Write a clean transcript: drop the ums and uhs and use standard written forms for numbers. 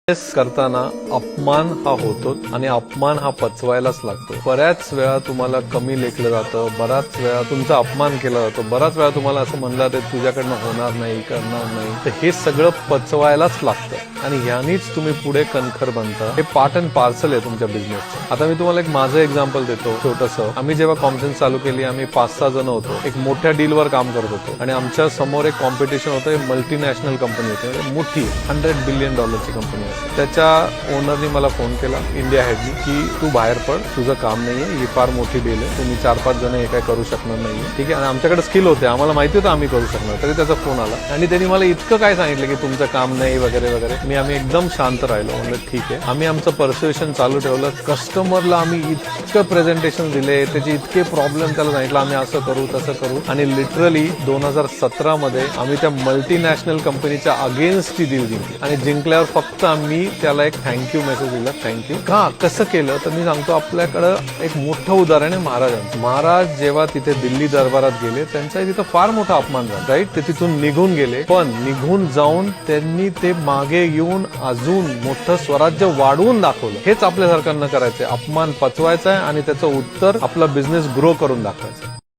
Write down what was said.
करताना अपमान हा होतो आणि अपमान हा पचवायलाच लागतो. बऱ्याच वेळा तुम्हाला कमी लेखलं जातं, बराच वेळा तुमचा अपमान केला जातो, बराच वेळा तुम्हाला असं म्हणलं जातं तुझ्याकडनं होणार नाही, करणार नाही. तर हे सगळं पचवायलाच लागतं आणि ह्यानीच तुम्ही पुढे कणखर बनता. हे पार्ट अँड पार्सल आहे तुमच्या बिझनेसचं. आता मी तुम्हाला एक माझं एक्झाम्पल देतो छोटंसं. आम्ही जेव्हा कॉन्फरन्स चालू केली, आम्ही 5-6 जण होतो. एक मोठ्या डीलवर काम करत होतो आणि आमच्या समोर एक कॉम्पिटिशन होतं. मल्टीनॅशनल कंपनी होती, मोठी $100 बिलियन कंपनी होती. त्याच्या ओनरनी मला फोन केला, इंडिया हेडनी, की तू बाहेर पड, तुझं काम नाहीये, ही फार मोठी डील आहे, तुम्ही 4-5 जण हे काय करू शकणार नाहीये. ठीक आहे. आणि आमच्याकडे स्किल होते, आम्हाला माहिती होतं आम्ही करू शकणार. तरी त्याचा फोन आला आणि त्यांनी मला इतकं काय सांगितलं की तुमचं काम नाही वगैरे वगैरे. आम्ही एकदम शांत राहिलो. म्हणलं ठीक आहे. आम्ही आमचं पर्स्युएशन चालू ठेवलं. कस्टमरला आम्ही इतकं प्रेझेंटेशन दिले, त्याचे इतके प्रॉब्लेम त्याला सांगितलं, आम्ही असं करू तसं करू. आणि लिटरली 2017 मध्ये आम्ही त्या मल्टीनॅशनल कंपनीच्या अगेन्स्ट ती डील जिंकली. आणि जिंकल्यावर फक्त आम्ही त्याला एक थँक्यू मेसेज दिला. थँक्यू का कसं केलं तर मी सांगतो. आपल्याकडं एक मोठं उदाहरण आहे महाराजांचं. महाराज जेव्हा तिथे दिल्ली दरबारात गेले, त्यांचा तिथं फार मोठा अपमान झाला, राईट. ते तिथून निघून गेले, पण निघून जाऊन त्यांनी ते मागे येऊन अजून मोठं स्वराज्य वाढवून दाखवलं. हेच आपल्या सरकारनं करायचंय. अपमान पचवायचा आहे आणि त्याचं उत्तर आपला बिझनेस ग्रो करून दाखवायचं.